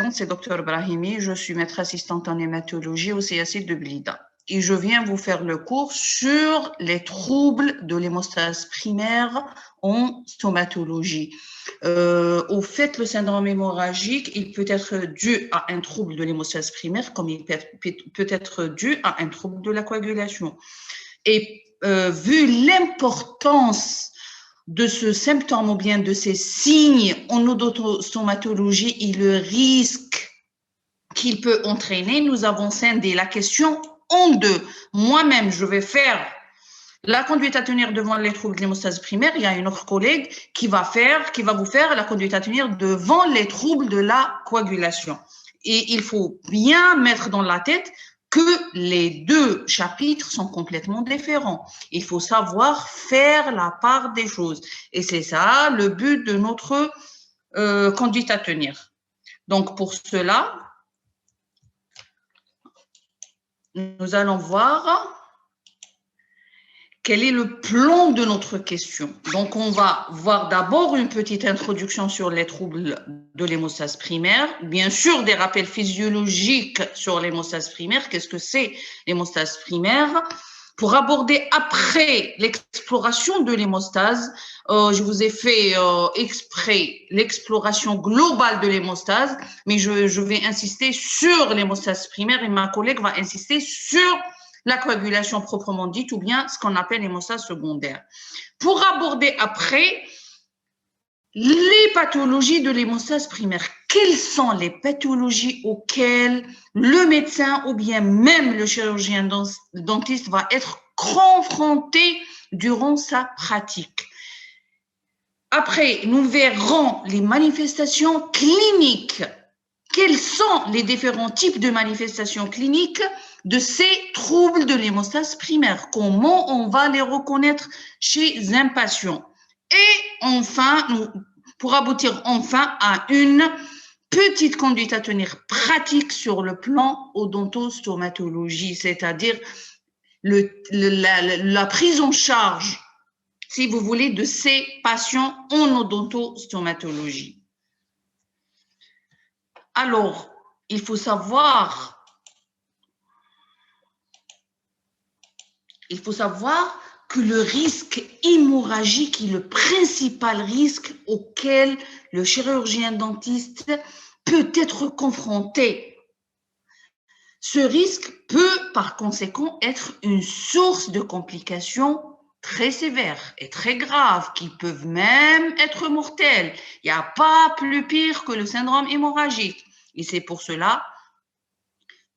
présente, c'est Dr Brahimi. Je suis maître assistante en hématologie au CAC de Blida. Et je viens vous faire le cours sur les troubles de l'hémostase primaire en stomatologie. Au fait, le syndrome hémorragique, il peut être dû à un trouble de l'hémostase primaire, comme il peut être dû à un trouble de la coagulation. Et vu l'importance de ce symptôme ou bien de ces signes en odontostomatologie et le risque qu'il peut entraîner, nous avons scindé la question en deux. Moi-même, je vais faire la conduite à tenir devant les troubles de l'hémostase primaire. Il y a une autre collègue qui va vous faire la conduite à tenir devant les troubles de la coagulation. Et il faut bien mettre dans la tête que les deux chapitres sont complètement différents. Il faut savoir faire la part des choses. Et c'est ça le but de notre conduite à tenir. Donc, pour cela, nous allons voir quel est le plan de notre question. Donc, on va voir d'abord une petite introduction sur les troubles de l'hémostase primaire. Bien sûr, des rappels physiologiques sur l'hémostase primaire. Qu'est-ce que c'est l'hémostase primaire? Pour aborder après l'exploration de l'hémostase, je vous ai fait exprès l'exploration globale de l'hémostase, mais je vais insister sur l'hémostase primaire et ma collègue va insister sur la coagulation proprement dite ou bien ce qu'on appelle l'hémostase secondaire. Pour aborder après les pathologies de l'hémostase primaire, quelles sont les pathologies auxquelles le médecin ou bien même le chirurgien dentiste va être confronté durant sa pratique. Après, nous verrons les manifestations cliniques. Quels sont les différents types de manifestations cliniques de ces troubles de l'hémostase primaire? Comment on va les reconnaître chez un patient? Et enfin, pour aboutir enfin à une petite conduite à tenir pratique sur le plan odontostomatologie, c'est-à-dire la prise en charge, si vous voulez, de ces patients en odontostomatologie. Alors, il faut savoir que le risque hémorragique est le principal risque auquel le chirurgien dentiste peut être confronté. Ce risque peut par conséquent être une source de complications très sévères et très graves qui peuvent même être mortelles. Il n'y a pas plus pire que le syndrome hémorragique. Et c'est pour cela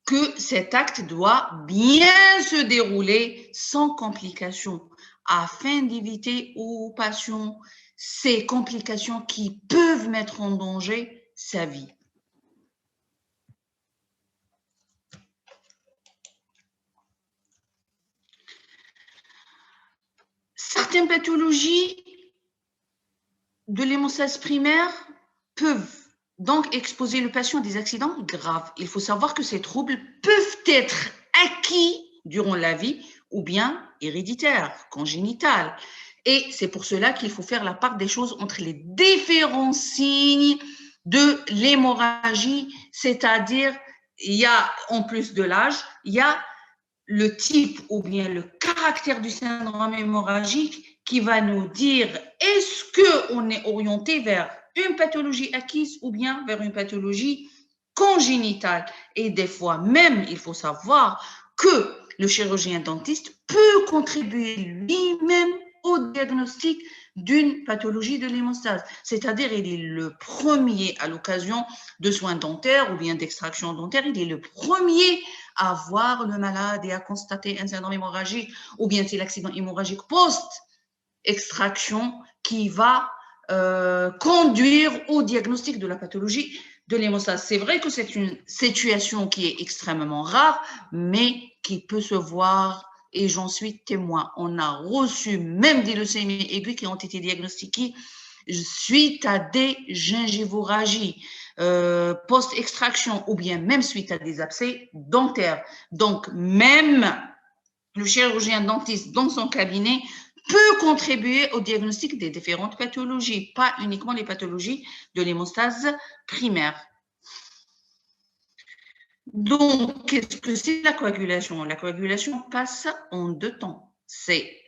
que cet acte doit bien se dérouler sans complications afin d'éviter aux patients ces complications qui peuvent mettre en danger sa vie. Certaines pathologies de l'hémostase primaire peuvent donc exposer le patient à des accidents graves. Il faut savoir que ces troubles peuvent être acquis durant la vie ou bien héréditaires, congénitales. Et c'est pour cela qu'il faut faire la part des choses entre les différents signes de l'hémorragie, c'est-à-dire, il y a, en plus de l'âge, il y a le type ou bien le caractère du syndrome hémorragique qui va nous dire est-ce qu'on est orienté vers une pathologie acquise ou bien vers une pathologie congénitale. Et des fois même, il faut savoir que le chirurgien dentiste peut contribuer lui-même au diagnostic d'une pathologie de l'hémostase. C'est-à-dire, il est le premier à l'occasion de soins dentaires ou bien d'extraction dentaire, il est le premier à voir le malade et à constater un syndrome hémorragique ou bien c'est l'accident hémorragique post-extraction qui va conduire au diagnostic de la pathologie de l'hémostase. C'est vrai que c'est une situation qui est extrêmement rare, mais qui peut se voir et j'en suis témoin. On a reçu même des leucémies aiguës qui ont été diagnostiquées suite à des gingivorragies post-extraction ou bien même suite à des abcès dentaires. Donc, même le chirurgien dentiste dans son cabinet peut contribuer au diagnostic des différentes pathologies, pas uniquement les pathologies de l'hémostase primaire. Donc, qu'est-ce que c'est la coagulation? La coagulation passe en deux temps. C'est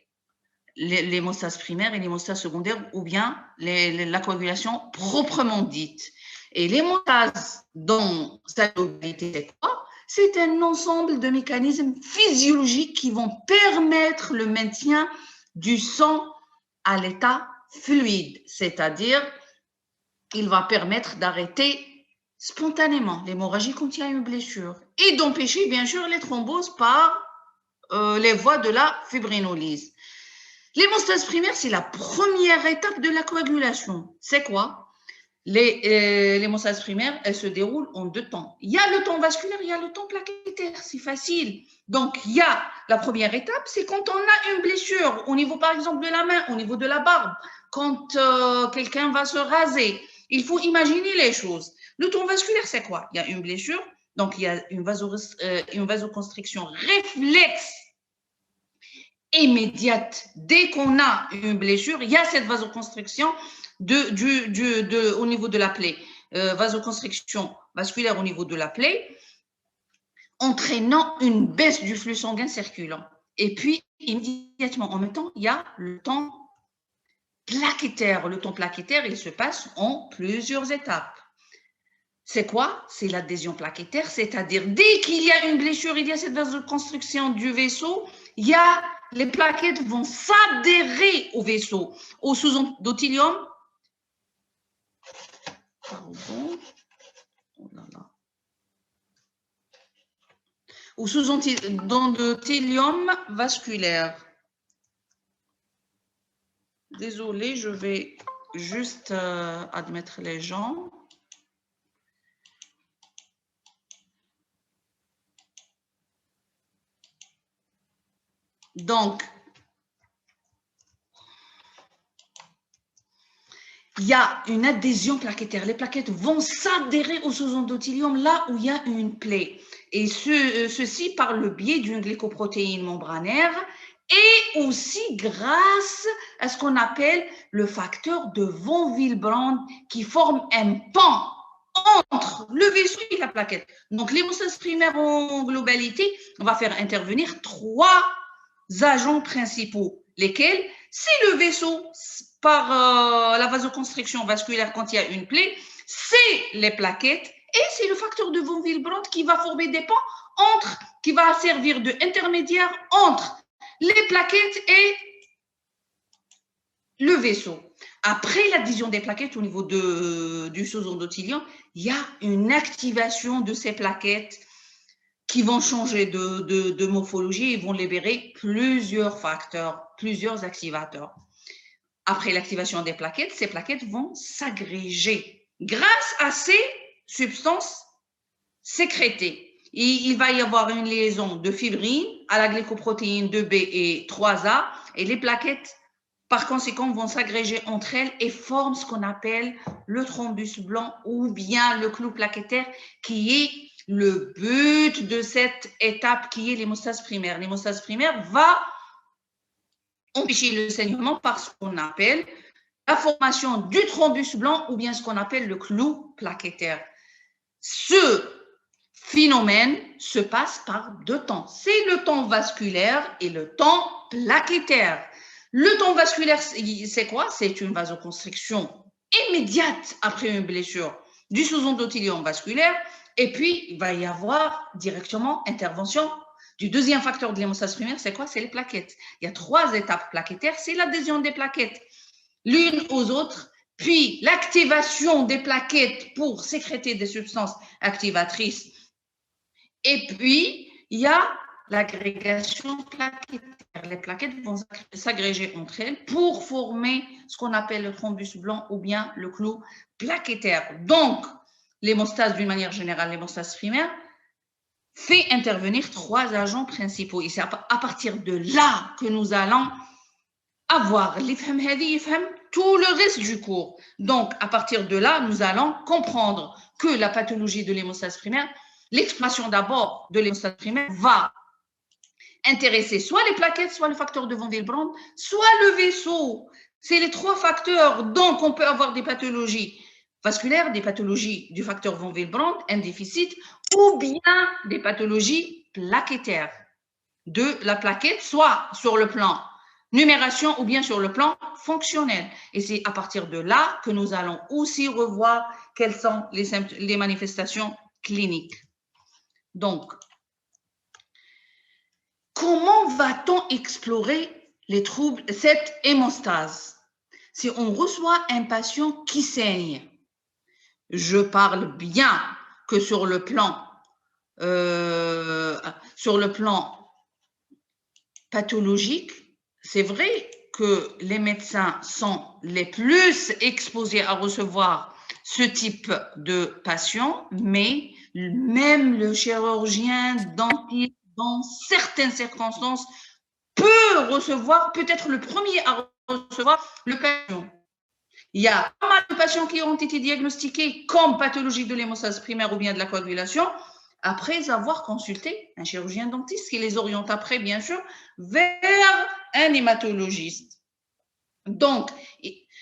l'hémostase primaire et l'hémostase secondaire, ou bien la coagulation proprement dite. Et l'hémostase, dans sa globalité, c'est quoi? C'est un ensemble de mécanismes physiologiques qui vont permettre le maintien du sang à l'état fluide, c'est-à-dire il va permettre d'arrêter spontanément l'hémorragie quand il y a une blessure et d'empêcher bien sûr les thromboses par les voies de la fibrinolyse. L'hémostase primaire, c'est la première étape de la coagulation. C'est quoi? L'hémostase primaire, elle se déroule en deux temps. Il y a le temps vasculaire, il y a le temps plaquettaire, c'est facile. Donc, il y a la première étape, c'est quand on a une blessure au niveau, par exemple, de la main, au niveau de la barbe, quand quelqu'un va se raser. Il faut imaginer les choses. Le temps vasculaire, c'est quoi? Il y a une blessure, donc il y a une vasoconstriction réflexe immédiate. Dès qu'on a une blessure, il y a cette vasoconstriction au niveau de la plaie, vasoconstriction vasculaire au niveau de la plaie, entraînant une baisse du flux sanguin circulant. Et puis, immédiatement, en même temps, il y a le temps plaquettaire. Le temps plaquettaire, il se passe en plusieurs étapes. C'est quoi? C'est l'adhésion plaquettaire, c'est-à-dire dès qu'il y a une blessure, il y a cette vasoconstriction du vaisseau, les plaquettes vont s'adhérer au vaisseau, au sous-endothelium. Pardon. Oh là là. Au sous-endothelium vasculaire. Désolée, je vais juste admettre les gens. Donc, il y a une adhésion plaquettaire. Les plaquettes vont s'adhérer au sous-endothelium là où il y a une plaie. Et ceci par le biais d'une glycoprotéine membranaire et aussi grâce à ce qu'on appelle le facteur de von Willebrand qui forme un pont entre le vaisseau et la plaquette. Donc, l'hémostase primaire en globalité, on va faire intervenir trois agents principaux, lesquels, c'est le vaisseau par la vasoconstriction vasculaire quand il y a une plaie, c'est les plaquettes et c'est le facteur de von Willebrand qui va former des ponts qui va servir d'intermédiaire entre les plaquettes et le vaisseau. Après l'adhésion des plaquettes au niveau du sous-endothelium, il y a une activation de ces plaquettes qui vont changer de morphologie et vont libérer plusieurs facteurs, plusieurs activateurs. Après l'activation des plaquettes, ces plaquettes vont s'agréger grâce à ces substances sécrétées. Et il va y avoir une liaison de fibrine à la glycoprotéine 2B et 3A et les plaquettes, par conséquent, vont s'agréger entre elles et forment ce qu'on appelle le thrombus blanc ou bien le clou plaquettaire qui est le but de cette étape qui est l'hémostase primaire. L'hémostase primaire va empêcher le saignement par ce qu'on appelle la formation du thrombus blanc ou bien ce qu'on appelle le clou plaquettaire. Ce phénomène se passe par deux temps. C'est le temps vasculaire et le temps plaquettaire. Le temps vasculaire, c'est quoi? C'est une vasoconstriction immédiate après une blessure du sous-endothelium vasculaire. Et puis, il va y avoir directement intervention du deuxième facteur de l'hémostase primaire. C'est quoi? C'est les plaquettes. Il y a trois étapes plaquettaires. C'est l'adhésion des plaquettes l'une aux autres, puis l'activation des plaquettes pour sécréter des substances activatrices. Et puis, il y a l'agrégation plaquettaire. Les plaquettes vont s'agréger entre elles pour former ce qu'on appelle le thrombus blanc ou bien le clou plaquettaire. Donc, l'hémostase, d'une manière générale, l'hémostase primaire, fait intervenir trois agents principaux. Et c'est à partir de là que nous allons avoir tout le reste du cours. Donc, à partir de là, nous allons comprendre que la pathologie de l'hémostase primaire, l'expression d'abord de l'hémostase primaire va intéresser soit les plaquettes, soit le facteur de von Willebrand, soit le vaisseau. C'est les trois facteurs. Donc, on peut avoir des pathologies vasculaires, des pathologies du facteur von Willebrand, un déficit, ou bien des pathologies plaquettaires de la plaquette, soit sur le plan numération ou bien sur le plan fonctionnel. Et c'est à partir de là que nous allons aussi revoir quelles sont les manifestations cliniques. Donc, comment va-t-on explorer les troubles, cette hémostase? Si on reçoit un patient qui saigne, je parle bien que sur le plan pathologique, c'est vrai que les médecins sont les plus exposés à recevoir ce type de patient, mais même le chirurgien dentiste, dans certaines circonstances, peut recevoir, peut être le premier à recevoir le patient. Il y a pas mal de patients qui ont été diagnostiqués comme pathologie de l'hémostase primaire ou bien de la coagulation après avoir consulté un chirurgien dentiste qui les oriente après, bien sûr, vers un hématologiste. Donc,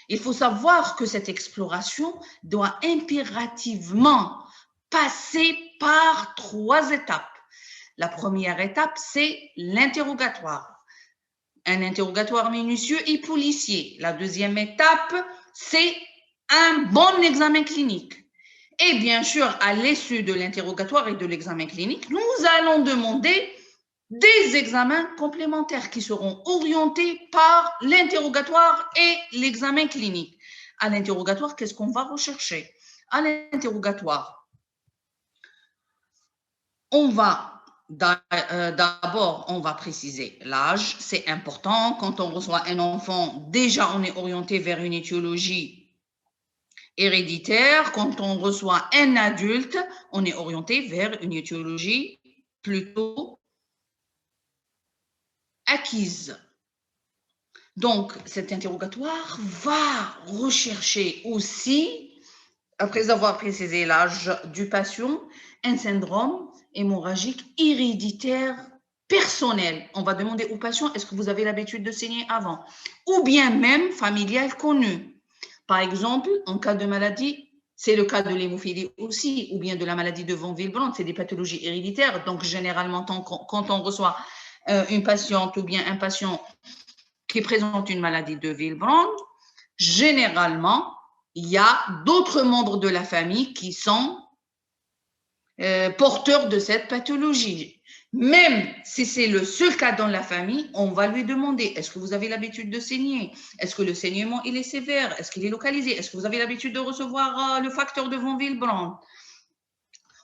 il faut savoir que cette exploration doit impérativement passer par 3 étapes. La première étape, c'est l'interrogatoire. Un interrogatoire minutieux et policier. La deuxième étape, c'est un bon examen clinique. Et bien sûr, à l'issue de l'interrogatoire et de l'examen clinique, nous allons demander des examens complémentaires qui seront orientés par l'interrogatoire et l'examen clinique. À l'interrogatoire, qu'est-ce qu'on va rechercher? À l'interrogatoire, on va d'abord, on va préciser l'âge, c'est important. Quand on reçoit un enfant, déjà on est orienté vers une étiologie héréditaire. Quand on reçoit un adulte, on est orienté vers une étiologie plutôt acquise. Donc, cet interrogatoire va rechercher aussi, après avoir précisé l'âge du patient, un syndrome hémorragique héréditaire personnel. On va demander au patient, est-ce que vous avez l'habitude de saigner avant? Ou bien même familial connu. Par exemple, en cas de maladie, c'est le cas de l'hémophilie aussi, ou bien de la maladie de von Willebrand, c'est des pathologies héréditaires. Donc, généralement, quand on reçoit une patiente ou bien un patient qui présente une maladie de Willebrand, généralement, il y a d'autres membres de la famille qui sont porteurs de cette pathologie. Même si c'est le seul cas dans la famille, on va lui demander, est-ce que vous avez l'habitude de saigner? Est-ce que le saignement, il est sévère? Est-ce qu'il est localisé? Est-ce que vous avez l'habitude de recevoir le facteur de von Willebrand?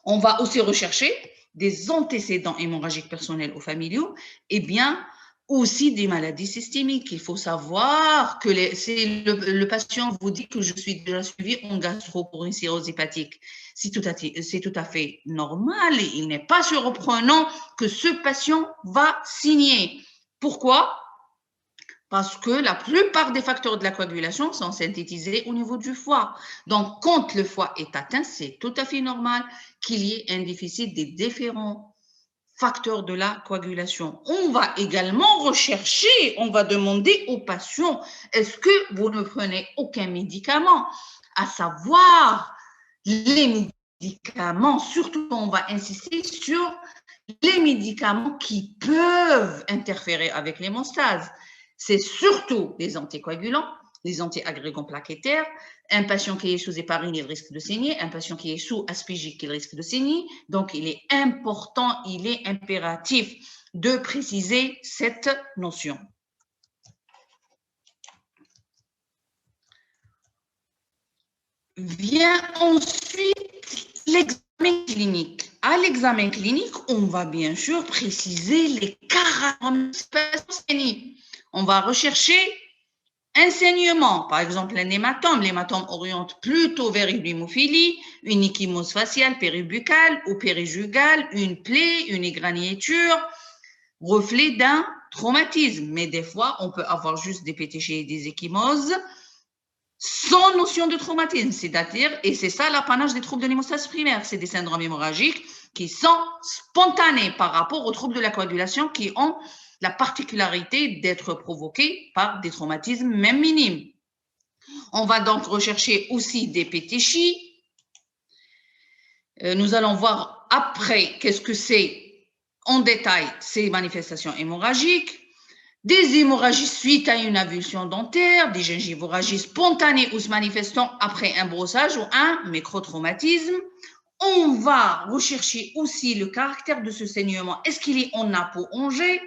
On va aussi rechercher des antécédents hémorragiques personnels ou familiaux et bien aussi des maladies systémiques. Il faut savoir que si le patient vous dit que je suis déjà suivi en gastro pour une cirrhose hépatique, c'est tout à fait normal. Il n'est pas surprenant que ce patient va signer. Pourquoi? Parce que la plupart des facteurs de la coagulation sont synthétisés au niveau du foie. Donc, quand le foie est atteint, c'est tout à fait normal qu'il y ait un déficit des différents facteurs de la coagulation. On va également rechercher, on va demander aux patients, est-ce que vous ne prenez aucun médicament? À savoir, les médicaments, surtout on va insister sur les médicaments qui peuvent interférer avec l'hémostase. C'est surtout les anticoagulants, les antiagrégants plaquettaires. Un patient qui est sous héparine, il risque de saigner. Un patient qui est sous aspigique, il risque de saigner. Donc, il est important, il est impératif de préciser cette notion. Vient ensuite l'examen clinique. À l'examen clinique, on va bien sûr préciser les caractéristiques. On va rechercher un saignement, par exemple un hématome. L'hématome oriente plutôt vers une hémophilie, une ecchymose faciale péribuccale ou périjugale, une plaie, une égratignure, reflet d'un traumatisme. Mais des fois, on peut avoir juste des pétéchés et des ecchymoses sans notion de traumatisme, c'est-à-dire, et c'est ça l'apanage des troubles de l'hémostase primaire, c'est des syndromes hémorragiques qui sont spontanés par rapport aux troubles de la coagulation qui ont la particularité d'être provoqués par des traumatismes même minimes. On va donc rechercher aussi des pétéchies. Nous allons voir après qu'est-ce que c'est en détail ces manifestations hémorragiques. Des hémorragies suite à une avulsion dentaire, des gingivorragies spontanées ou se manifestant après un brossage ou un microtraumatisme. On va rechercher aussi le caractère de ce saignement. Est-ce qu'il est en apo-ongé?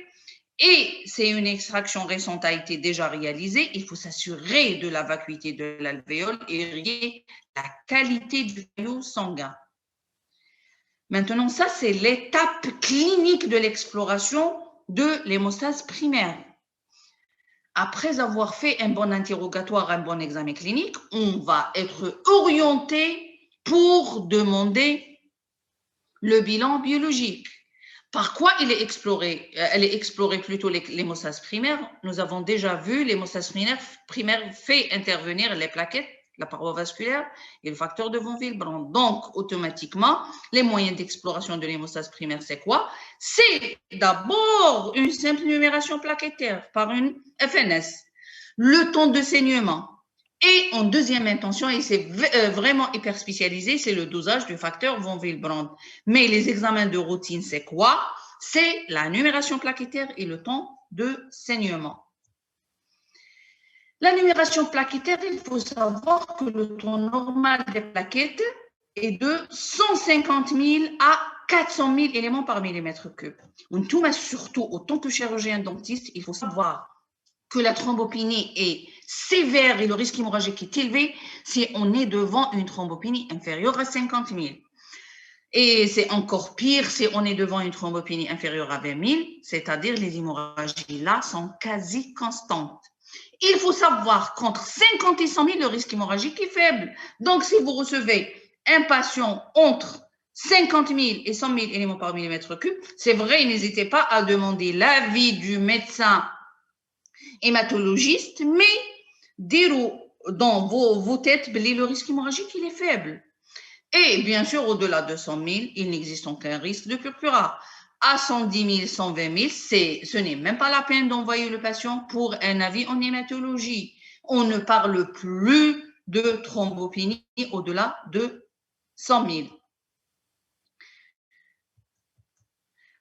Et c'est une extraction récente a été déjà réalisée. Il faut s'assurer de la vacuité de l'alvéole et la qualité du caillot sanguin. Maintenant, ça, c'est l'étape clinique de l'exploration de l'hémostase primaire. Après avoir fait un bon interrogatoire, un bon examen clinique, on va être orienté pour demander le bilan biologique. Par quoi elle est explorée plutôt l'hémostase primaire. Nous avons déjà vu l'hémostase primaire fait intervenir les plaquettes, la paroi vasculaire et le facteur de von Willebrand. Donc, automatiquement, les moyens d'exploration de l'hémostase primaire, c'est quoi? C'est d'abord une simple numération plaquettaire par une FNS, le temps de saignement. Et en deuxième intention, et c'est vraiment hyper spécialisé, c'est le dosage du facteur von Willebrand. Mais les examens de routine, c'est quoi? C'est la numération plaquettaire et le temps de saignement. La numération plaquettaire, il faut savoir que le temps normal des plaquettes est de 150 000 à 400 000 éléments par millimètre cube. Mais surtout, autant que chirurgien dentiste, il faut savoir que la thrombopénie est sévère et le risque hémorragique est élevé si on est devant une thrombopénie inférieure à 50 000. Et c'est encore pire si on est devant une thrombopénie inférieure à 20 000, c'est-à-dire les hémorragies là sont quasi constantes. Il faut savoir qu'entre 50 et 100 000, le risque hémorragique est faible. Donc, si vous recevez un patient entre 50 000 et 100 000 éléments par millimètre cube, c'est vrai, n'hésitez pas à demander l'avis du médecin hématologiste, mais dire dans vos têtes, le risque hémorragique, il est faible. Et bien sûr, au-delà de 100 000, il n'existe aucun risque de purpura. À 110 000, 120 000, ce n'est même pas la peine d'envoyer le patient pour un avis en hématologie. On ne parle plus de thrombopénie au-delà de 100 000.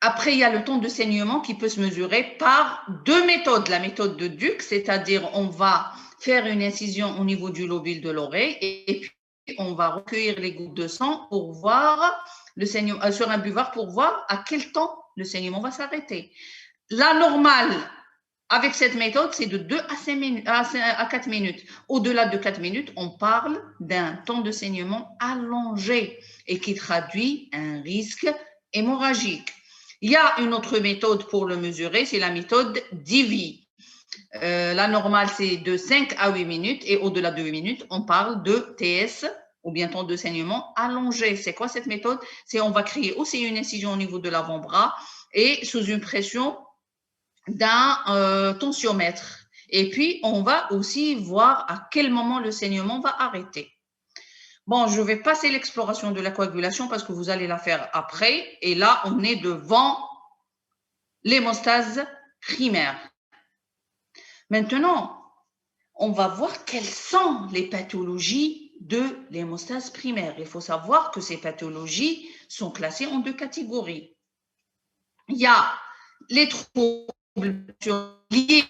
Après, il y a le temps de saignement qui peut se mesurer par deux méthodes. La méthode de Duc, c'est-à-dire on va faire une incision au niveau du lobule de l'oreille et puis on va recueillir les gouttes de sang pour voir le saignement sur un buvard pour voir à quel temps le saignement va s'arrêter. La normale avec cette méthode, c'est de 2 à 5 minutes, à 4 minutes. Au-delà de 4 minutes, on parle d'un temps de saignement allongé et qui traduit un risque hémorragique. Il y a une autre méthode pour le mesurer, c'est la méthode Divi. La normale, c'est de 5 à 8 minutes et au-delà de 8 minutes, on parle de TS ou bien temps de saignement allongé. C'est quoi cette méthode? C'est on va créer aussi une incision au niveau de l'avant-bras et sous une pression d'un tensiomètre. Et puis, on va aussi voir à quel moment le saignement va arrêter. Bon, je vais passer l'exploration de la coagulation parce que vous allez la faire après. Et là, on est devant l'hémostase primaire. Maintenant, on va voir quelles sont les pathologies de l'hémostase primaire. Il faut savoir que ces pathologies sont classées en deux catégories. Il y a les troubles liés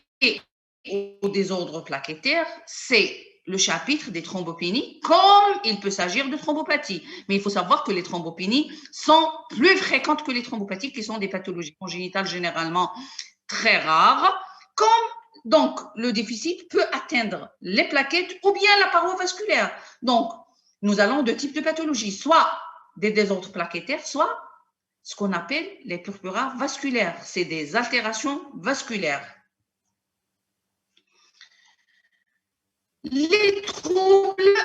au désordre plaquettaire, c'est le chapitre des thrombopénies, comme il peut s'agir de thrombopathie. Mais il faut savoir que les thrombopénies sont plus fréquentes que les thrombopathies, qui sont des pathologies congénitales généralement très rares, comme donc le déficit peut atteindre les plaquettes ou bien la paroi vasculaire. Donc, nous allons de types de pathologies, soit des désordres plaquettaires, soit ce qu'on appelle les purpuras vasculaires. C'est des altérations vasculaires. Les troubles,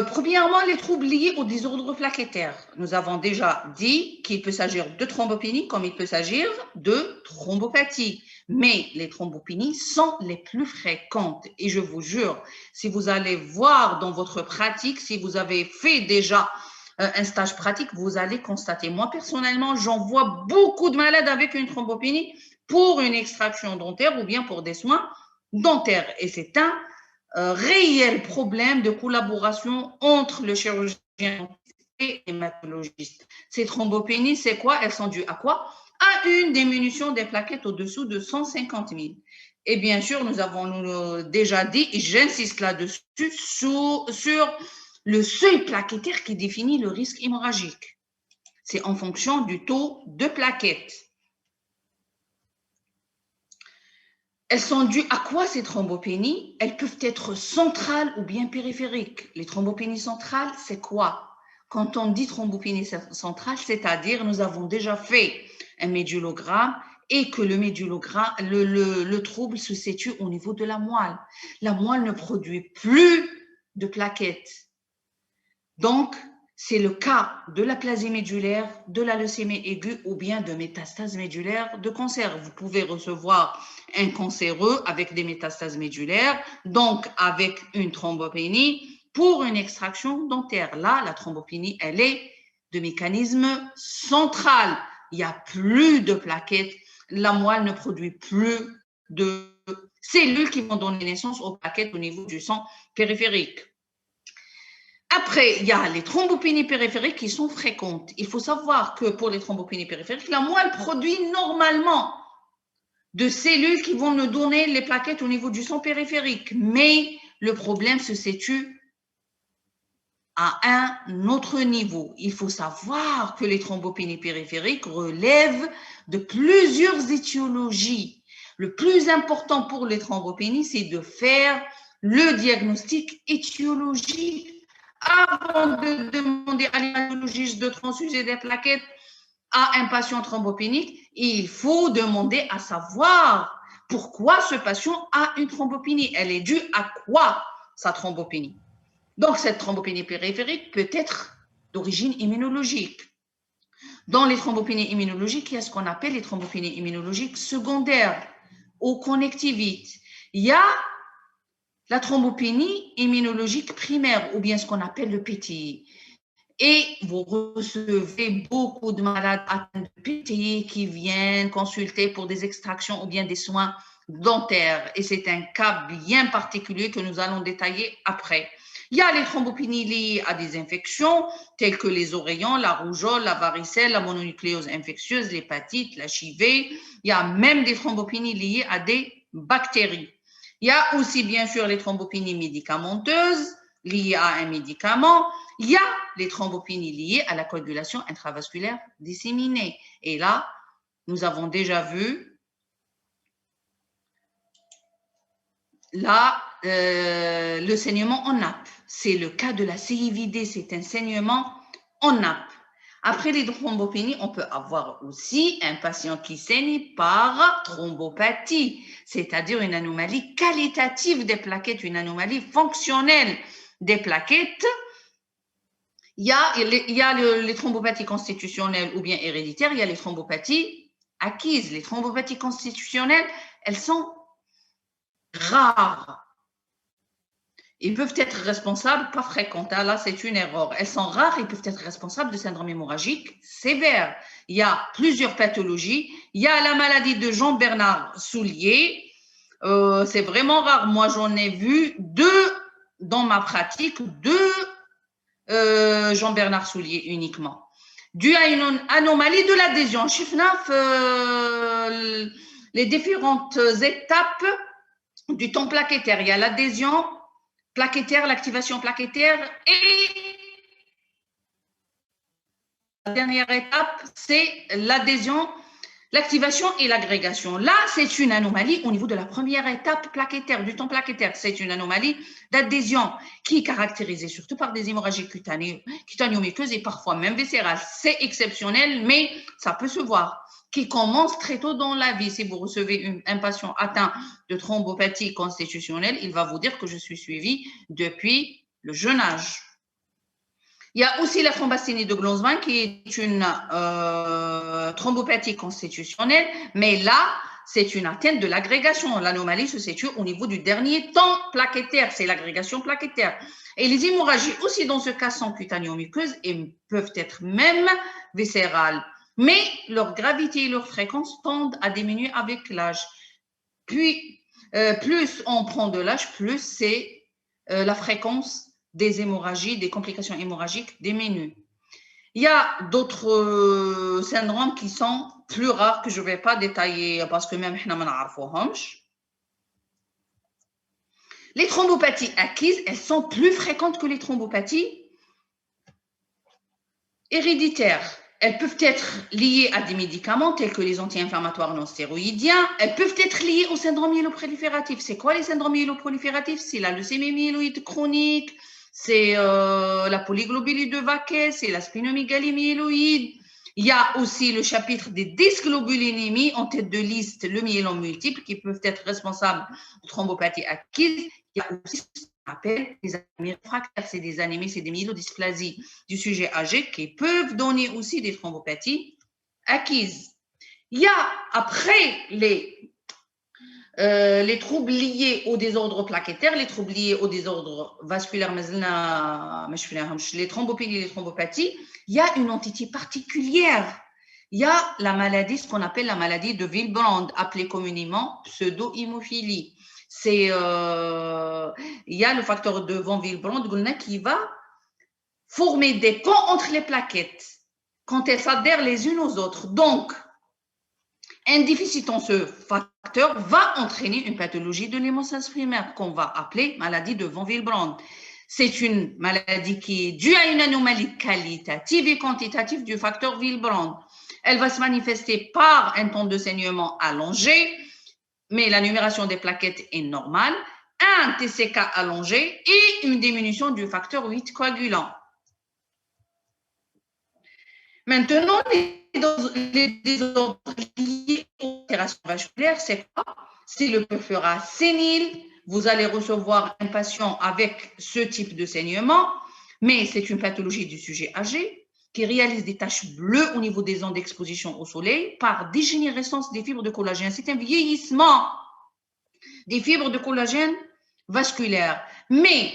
premièrement, les troubles liés au désordre plaquettaire. Nous avons déjà dit qu'il peut s'agir de thrombopénie comme il peut s'agir de thrombopathie. Mais les thrombopénies sont les plus fréquentes. Et je vous jure, si vous allez voir dans votre pratique, si vous avez fait déjà un stage pratique, vous allez constater. Moi, personnellement, j'en vois beaucoup de malades avec une thrombopénie pour une extraction dentaire ou bien pour des soins dentaires. Et c'est un réel problème de collaboration entre le chirurgien et l'hématologiste. Ces thrombopénies, c'est quoi? Elles sont dues à quoi? À une diminution des plaquettes au-dessous de 150 000. Et bien sûr, nous avons déjà dit, et j'insiste là-dessus, sur le seuil plaquettaire qui définit le risque hémorragique. C'est en fonction du taux de plaquettes. Elles sont dues à quoi ces thrombopénies? Elles peuvent être centrales ou bien périphériques. Les thrombopénies centrales, c'est quoi? Quand on dit thrombopénie centrale, c'est-à-dire nous avons déjà fait un médulogramme et que le médulogramme, le trouble se situe au niveau de la moelle. La moelle ne produit plus de plaquettes. Donc, c'est le cas de l'aplasie médulaire, de la leucémie aiguë ou bien de métastases médulaires de cancer. Vous pouvez recevoir un cancéreux avec des métastases médulaires, donc avec une thrombopénie pour une extraction dentaire. Là, la thrombopénie, elle est de mécanisme central. Il n'y a plus de plaquettes. La moelle ne produit plus de cellules qui vont donner naissance aux plaquettes au niveau du sang périphérique. Après, il y a les thrombopénies périphériques qui sont fréquentes. Il faut savoir que pour les thrombopénies périphériques, la moelle produit normalement de cellules qui vont nous donner les plaquettes au niveau du sang périphérique. Mais le problème se situe à un autre niveau. Il faut savoir que les thrombopénies périphériques relèvent de plusieurs étiologies. Le plus important pour les thrombopénies, c'est de faire le diagnostic étiologique avant de demander à l'hématologiste de transfuser des plaquettes à un patient thrombopénique. Il faut demander à savoir pourquoi ce patient a une thrombopénie. Elle est due à quoi, sa thrombopénie? Donc, cette thrombopénie périphérique peut être d'origine immunologique. Dans les thrombopénies immunologiques, il y a ce qu'on appelle les thrombopénies immunologiques secondaires ou connectivites. Il y a la thrombopénie immunologique primaire ou bien ce qu'on appelle le PTI. Et vous recevez beaucoup de malades atteints de PTI qui viennent consulter pour des extractions ou bien des soins dentaires. Et c'est un cas bien particulier que nous allons détailler après. Il y a les thrombopénies liées à des infections telles que les oreillons, la rougeole, la varicelle, la mononucléose infectieuse, l'hépatite, l'HIV. Il y a même des thrombopénies liées à des bactéries. Il y a aussi bien sûr les thrombopénies médicamenteuses liées à un médicament. Il y a les thrombopénies liées à la coagulation intravasculaire disséminée. Et là, nous avons déjà vu le saignement en nappe. C'est le cas de la CIVD, c'est un saignement en nappe. Après les thrombopénies, on peut avoir aussi un patient qui saigne par thrombopathie, c'est-à-dire une anomalie qualitative des plaquettes, une anomalie fonctionnelle des plaquettes. Il y a les thrombopathies constitutionnelles ou bien héréditaires, il y a les thrombopathies acquises. Les thrombopathies constitutionnelles, elles sont rares. Ils peuvent être responsables, pas fréquentes, là c'est une erreur. Elles sont rares, ils peuvent être responsables de syndrome hémorragique sévère. Il y a plusieurs pathologies. Il y a la maladie de Jean-Bernard Soulier. C'est vraiment rare. Moi, j'en ai vu deux dans ma pratique, Jean-Bernard Soulier uniquement. Dû à une anomalie de l'adhésion. Chifnaf, les différentes étapes du temps plaquettaire. Il y a l'adhésion plaquettaire, l'activation plaquettaire et la dernière étape, c'est l'adhésion, l'activation et l'agrégation. Là, c'est une anomalie au niveau de la première étape plaquettaire, du temps plaquettaire. C'est une anomalie d'adhésion qui est caractérisée surtout par des hémorragies cutanéo-muqueuses et parfois même viscérales. C'est exceptionnel, mais ça peut se voir, qui commence très tôt dans la vie. Si vous recevez un patient atteint de thrombopathie constitutionnelle, il va vous dire que je suis suivi depuis le jeune âge. Il y a aussi la thrombasthénie de Glanzmann qui est une thrombopathie constitutionnelle, mais là, c'est une atteinte de l'agrégation. L'anomalie se situe au niveau du dernier temps plaquettaire, c'est l'agrégation plaquettaire. Et les hémorragies aussi dans ce cas sont cutanéo-muqueuses et peuvent être même viscérales. Mais leur gravité et leur fréquence tendent à diminuer avec l'âge. Puis, plus on prend de l'âge, plus c'est la fréquence des hémorragies, des complications hémorragiques des ménus. Il y a d'autres syndromes qui sont plus rares que je ne vais pas détailler parce que même nous ne. Les thrombopathies acquises, elles sont plus fréquentes que les thrombopathies héréditaires. Elles peuvent être liées à des médicaments tels que les anti-inflammatoires non stéroïdiens. Elles peuvent être liées au syndrome myéloprolifératif. C'est quoi les syndromes myéloprolifératifs? C'est la leucémie myéloïde chronique, c'est la polyglobulie de Vaquet, c'est la splénomégalie myéloïde. Il y a aussi le chapitre des dysglobulinémies en tête de liste, le myélome multiple, qui peuvent être responsables de thrombopathie acquise. Il y a aussi ce qu'on appelle les anémies réfractaires, c'est des anémies, c'est des myélodysplasies du sujet âgé qui peuvent donner aussi des thrombopathies acquises. Il y a après les troubles liés au désordre plaquettaire, les troubles liés au désordre vasculaire, les thrombopénies et les thrombopathies, il y a une entité particulière. Il y a la maladie, ce qu'on appelle la maladie de Willebrand, appelée communément pseudo-hémophilie. Il y a le facteur de von Willebrand qui va former des ponts entre les plaquettes quand elles s'adhèrent les unes aux autres. Donc, un déficit en ce facteur va entraîner une pathologie de l'hémostase primaire qu'on va appeler maladie de von Willebrand. C'est une maladie qui est due à une anomalie qualitative et quantitative du facteur Willebrand. Elle va se manifester par un temps de saignement allongé, mais la numération des plaquettes est normale, un TCK allongé et une diminution du facteur 8 coagulant. Maintenant, les désordres liés aux altérations vasculaires, c'est quoi? C'est le purpura sénile. Vous allez recevoir un patient avec ce type de saignement, mais c'est une pathologie du sujet âgé qui réalise des taches bleues au niveau des ondes d'exposition au soleil par dégénérescence des fibres de collagène. C'est un vieillissement des fibres de collagène vasculaires. Mais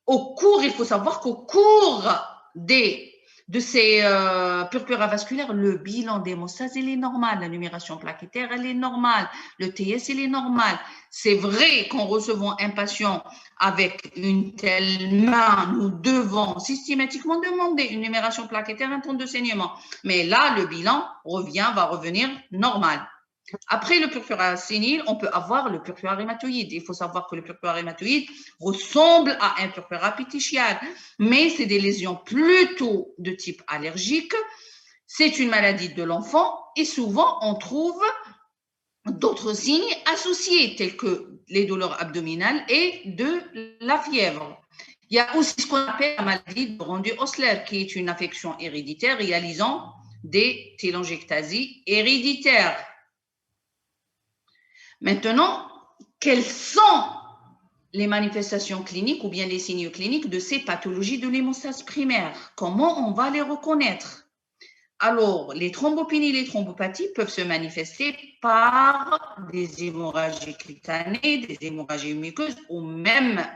il faut savoir qu'au cours de ces purpura vasculaires, le bilan d'hémostase, il est normal. La numération plaquettaire, elle est normale. Le TS, il est normal. C'est vrai qu'en recevant un patient avec une telle main, nous devons systématiquement demander une numération plaquettaire, un temps de saignement. Mais là, le bilan va revenir normal. Après le purpura sénile, on peut avoir le purpura hématoïde. Il faut savoir que le purpura hématoïde ressemble à un purpura pétechial, mais c'est des lésions plutôt de type allergique. C'est une maladie de l'enfant et souvent on trouve d'autres signes associés tels que les douleurs abdominales et de la fièvre. Il y a aussi ce qu'on appelle la maladie de Randu-Osler, qui est une affection héréditaire réalisant des télangiectasies héréditaires. Maintenant, quelles sont les manifestations cliniques ou bien les signes cliniques de ces pathologies de l'hémostase primaire? Comment on va les reconnaître? Alors, les thrombopénies et les thrombopathies peuvent se manifester par des hémorragies cutanées, des hémorragies muqueuses ou même,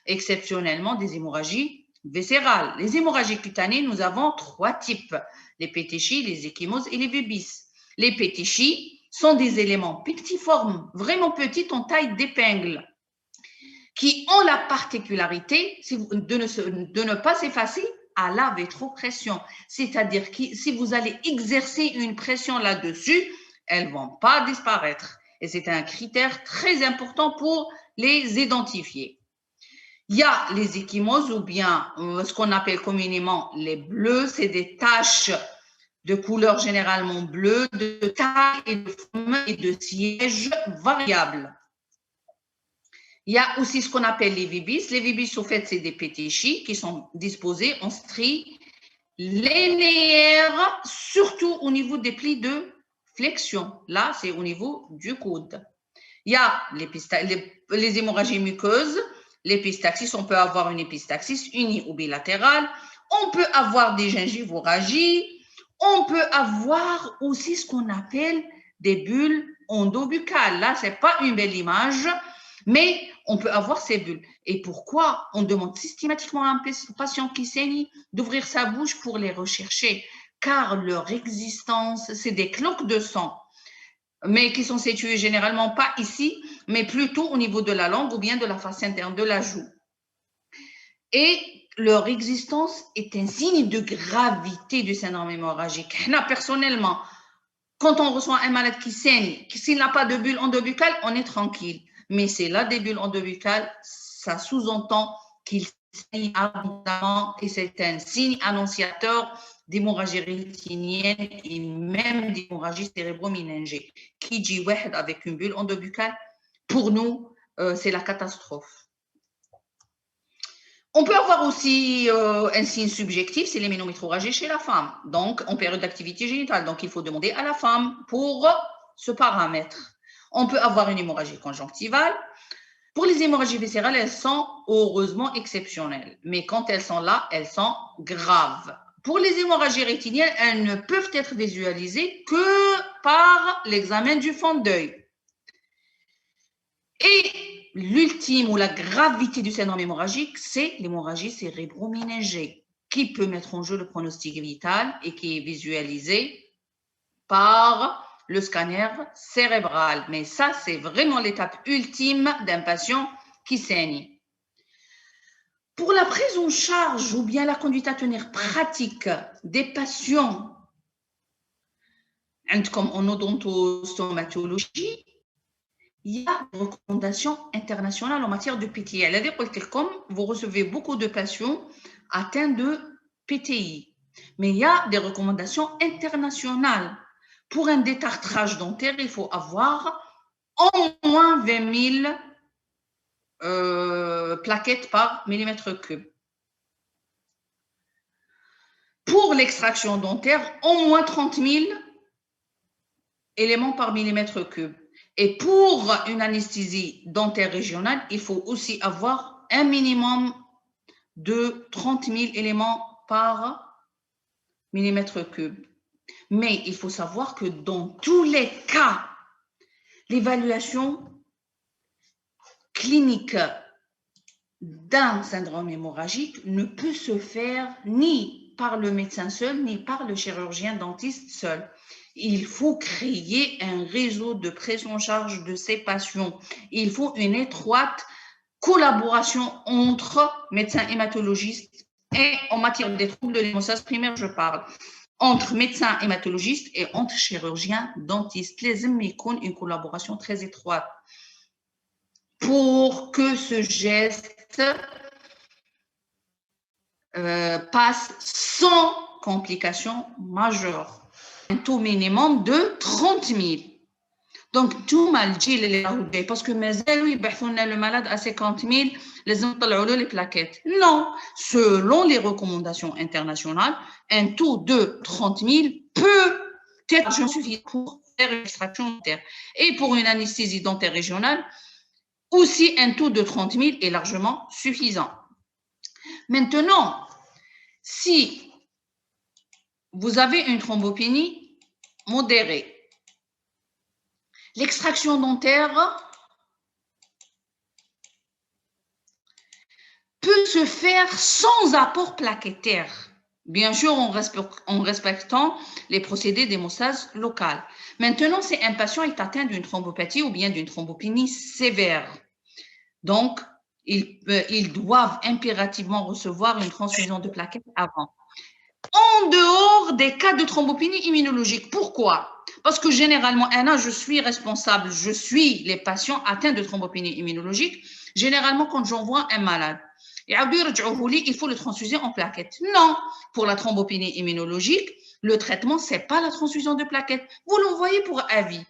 exceptionnellement, des hémorragies viscérales. Les hémorragies cutanées, nous avons 3 types, les pétéchies, les ecchymoses et les vébis. Les pétéchies sont des éléments pectiformes, vraiment petits en taille d'épingle, qui ont la particularité de ne pas s'effacer à la vétropression. C'est-à-dire que si vous allez exercer une pression là-dessus, elles ne vont pas disparaître. Et c'est un critère très important pour les identifier. Il y a les ecchymoses ou bien ce qu'on appelle communément les bleus, c'est des taches de couleur généralement bleue, de taille et de forme et de siège variables. Il y a aussi ce qu'on appelle les vébis. Les vébis, au fait, c'est des pétéchies qui sont disposées en stries linéaires, surtout au niveau des plis de flexion. Là, c'est au niveau du coude. Il y a les hémorragies muqueuses, l'épistaxis. On peut avoir une épistaxis unie ou bilatérale. On peut avoir des gingivorragies. On peut avoir aussi ce qu'on appelle des bulles endobuccales. Là, ce n'est pas une belle image, mais on peut avoir ces bulles. Et pourquoi on demande systématiquement à un patient qui saigne d'ouvrir sa bouche pour les rechercher? Car leur existence, c'est des cloques de sang, mais qui sont situées généralement pas ici, mais plutôt au niveau de la langue ou bien de la face interne de la joue. et leur existence est un signe de gravité du syndrome hémorragique. Personnellement, quand on reçoit un malade qui saigne, s'il n'a pas de bulle endobuccale, on est tranquille. Mais c'est là des bulles endobuccales, ça sous-entend qu'il saigne abondamment et c'est un signe annonciateur d'hémorragie rétinienne et même d'hémorragie cérébro-méningée. Qui dit wahed avec une bulle endobuccale, pour nous, c'est la catastrophe. On peut avoir aussi un signe subjectif, c'est l'héménométrorragie chez la femme, donc en période d'activité génitale. Donc, il faut demander à la femme pour ce paramètre. On peut avoir une hémorragie conjonctivale. Pour les hémorragies viscérales, elles sont heureusement exceptionnelles, mais quand elles sont là, elles sont graves. Pour les hémorragies rétiniennes, elles ne peuvent être visualisées que par l'examen du fond d'œil. Et l'ultime ou la gravité du syndrome hémorragique, c'est l'hémorragie cérébro-méningée qui peut mettre en jeu le pronostic vital et qui est visualisé par le scanner cérébral. Mais ça, c'est vraiment l'étape ultime d'un patient qui saigne. Pour la prise en charge ou bien la conduite à tenir pratique des patients comme en odontostomatologie, il y a des recommandations internationales en matière de PTI. Comme vous recevez beaucoup de patients atteints de PTI, mais il y a des recommandations internationales. Pour un détartrage dentaire, il faut avoir au moins 20 000 plaquettes par millimètre cube. Pour l'extraction dentaire, au moins 30 000 éléments par millimètre cube. Et pour une anesthésie dentaire régionale, il faut aussi avoir un minimum de 30 000 éléments par millimètre cube. Mais il faut savoir que dans tous les cas, l'évaluation clinique d'un syndrome hémorragique ne peut se faire ni par le médecin seul, ni par le chirurgien dentiste seul. Il faut créer un réseau de prise en charge de ces patients. Il faut une étroite collaboration entre médecins hématologistes et en matière des troubles de l'hémostase primaire, je parle, entre médecins hématologistes et entre chirurgiens dentistes. Les MICON, une collaboration très étroite pour que ce geste passe sans complications majeures. Un taux minimum de 30 000. Donc, tout mal dit, parce que le malade à 50 000, les plaquettes. Non, selon les recommandations internationales, un taux de 30 000 peut être suffisant pour faire une extraction dentaire. Et pour une anesthésie dentaire régionale, aussi un taux de 30 000 est largement suffisant. Maintenant, si vous avez une thrombopénie modérée, l'extraction dentaire peut se faire sans apport plaquettaire, bien sûr en respectant les procédés d'hémostase locale. Maintenant, si un patient est atteint d'une thrombopathie ou bien d'une thrombopénie sévère, donc ils doivent impérativement recevoir une transfusion de plaquettes avant. En dehors des cas de thrombopénie immunologique. Pourquoi? Parce que généralement, je suis responsable, je suis les patients atteints de thrombopénie immunologique. Généralement, quand j'envoie un malade, il faut le transfuser en plaquettes. Non, pour la thrombopénie immunologique, le traitement, ce n'est pas la transfusion de plaquettes. Vous l'envoyez pour avis.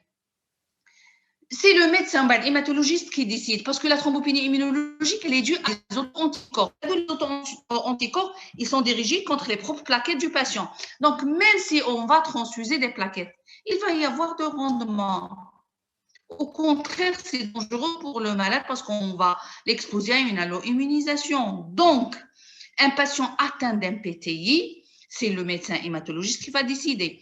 C'est le médecin hématologiste qui décide, parce que la thrombopénie immunologique, elle est due à des auto-anticorps. Les auto-anticorps, ils sont dirigés contre les propres plaquettes du patient. Donc, même si on va transfuser des plaquettes, il va y avoir de rendement. Au contraire, c'est dangereux pour le malade parce qu'on va l'exposer à une allo-immunisation. Donc, un patient atteint d'un PTI, c'est le médecin hématologiste qui va décider.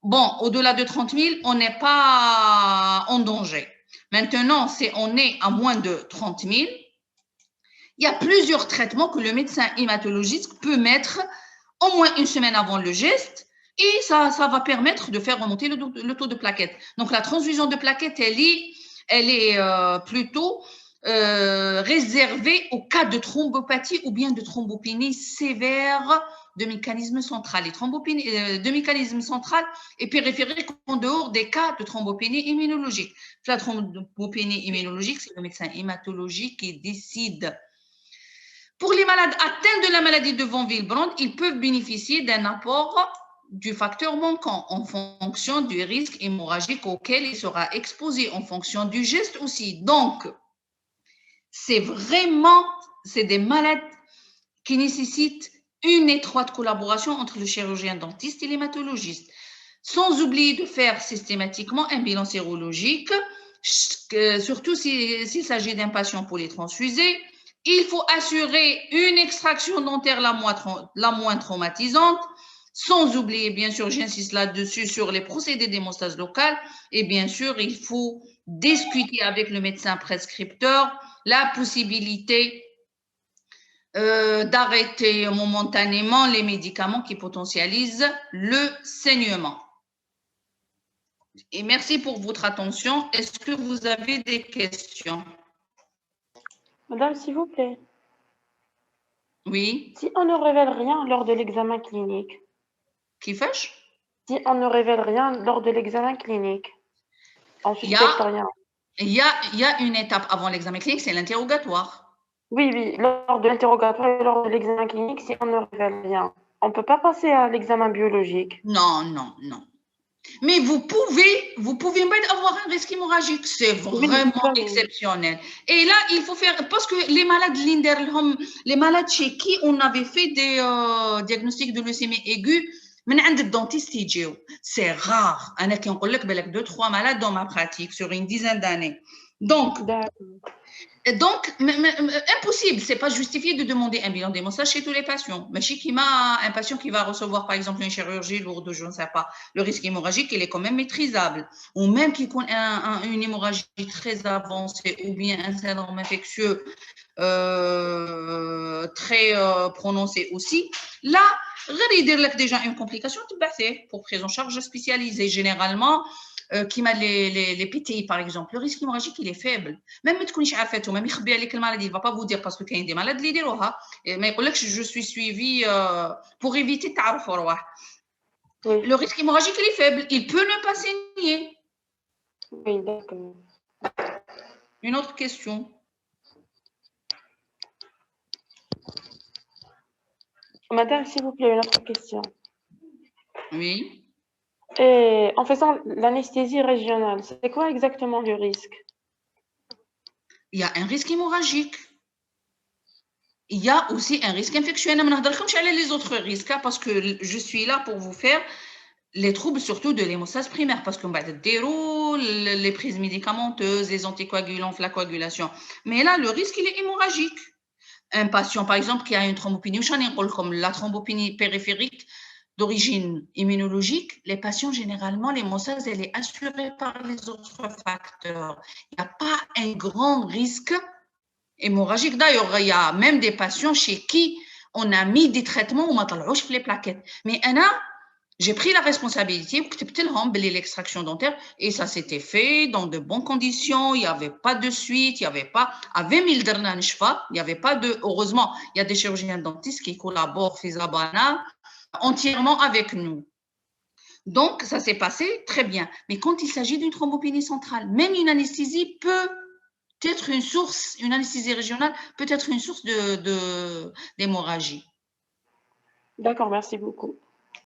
Bon, au-delà de 30 000, on n'est pas en danger. Maintenant, si on est à moins de 30 000, il y a plusieurs traitements que le médecin hématologiste peut mettre au moins une semaine avant le geste et ça va permettre de faire remonter le taux de plaquettes. Donc, la transfusion de plaquettes, elle est plutôt réservé au cas de thrombopathie ou bien de thrombopénie sévère de mécanisme central. Les thrombopénies de mécanisme central et périphérique en dehors des cas de thrombopénie immunologique. La thrombopénie immunologique, c'est le médecin hématologique qui décide. Pour les malades atteints de la maladie de von Willebrand, ils peuvent bénéficier d'un apport du facteur manquant en fonction du risque hémorragique auquel il sera exposé, en fonction du geste aussi. Donc, c'est des malades qui nécessitent une étroite collaboration entre le chirurgien dentiste et l'hématologiste, sans oublier de faire systématiquement un bilan sérologique, surtout s'il s'agit d'un patient polytransfusé. Il faut assurer une extraction dentaire la moins traumatisante, sans oublier, bien sûr, j'insiste là-dessus, sur les procédés d'hémostase locale. Et bien sûr, il faut discuter avec le médecin prescripteur la possibilité d'arrêter momentanément les médicaments qui potentialisent le saignement. Et merci pour votre attention. Est-ce que vous avez des questions? Madame, s'il vous plaît. Oui. Si on ne révèle rien lors de l'examen clinique. Qui fait? Si on ne révèle rien lors de l'examen clinique. On suspecte rien. Il y a une étape avant l'examen clinique, c'est l'interrogatoire. Oui, oui, lors de l'interrogatoire et lors de l'examen clinique, si on ne révèle rien. On ne peut pas passer à l'examen biologique. Non, non, non. Mais vous pouvez même avoir un risque hémorragique. C'est vraiment exceptionnel. Et là, il faut faire, parce que les malades les malades chez qui on avait fait des diagnostics de leucémie aiguë, من عند الدنتيست يجيو. C'est rare. أنا كي نقول لك بالك 2-3 malades dans ma pratique sur une dizaine d'années. Donc, impossible, c'est pas justifié de demander un bilan d'hémostase chez tous les patients. Mais chez un patient qui va recevoir, par exemple, une chirurgie lourde, je ne sais pas, le risque hémorragique, il est quand même maîtrisable. Ou même qui a une hémorragie très avancée ou bien un syndrome infectieux très prononcé aussi. Là, il y a déjà une complication pour prise en charge spécialisée. Généralement, qui m'a les PTI par exemple, le risque hémorragique il est faible. Même si tu connais عارفته, même يخبي عليك المالادي, il va pas vous dire parce que il y a des malades اللي يديروها, mais يقول لك je suis suivi pour éviter تعرفوا رواح. Le risque hémorragique il est faible, il peut ne pas saigner. Oui, d'accord. Une autre question. Madame, s'il vous plaît, une autre question. Oui. Et en faisant l'anesthésie régionale, c'est quoi exactement le risque? Il y a un risque hémorragique. Il y a aussi un risque infectieux. Je ne vais pas vous les autres risques parce que je suis là pour vous faire les troubles surtout de l'hémostase primaire parce qu'on va dérouler les prises médicamenteuses, les anticoagulants, la coagulation. Mais là, le risque, il est hémorragique. Un patient, par exemple, qui a une thrombopénie, comme la thrombopénie périphérique d'origine immunologique, les patients, généralement, l'hémostase, elle est assurée par les autres facteurs. Il n'y a pas un grand risque hémorragique. D'ailleurs, il y a même des patients chez qui on a mis des traitements où on a les plaquettes. Mais j'ai pris la responsabilité de l'extraction dentaire et ça s'était fait dans de bonnes conditions. Il n'y avait pas de suite, il n'y avait pas. À 20 000 درنا نشفى, il n'y avait pas de. Heureusement, il y a des chirurgiens dentistes qui collaborent entièrement avec nous. Donc, ça s'est passé très bien. Mais quand il s'agit d'une thrombopénie centrale, même une anesthésie peut être une source, une anesthésie régionale peut être une source d'hémorragie. D'accord, merci beaucoup.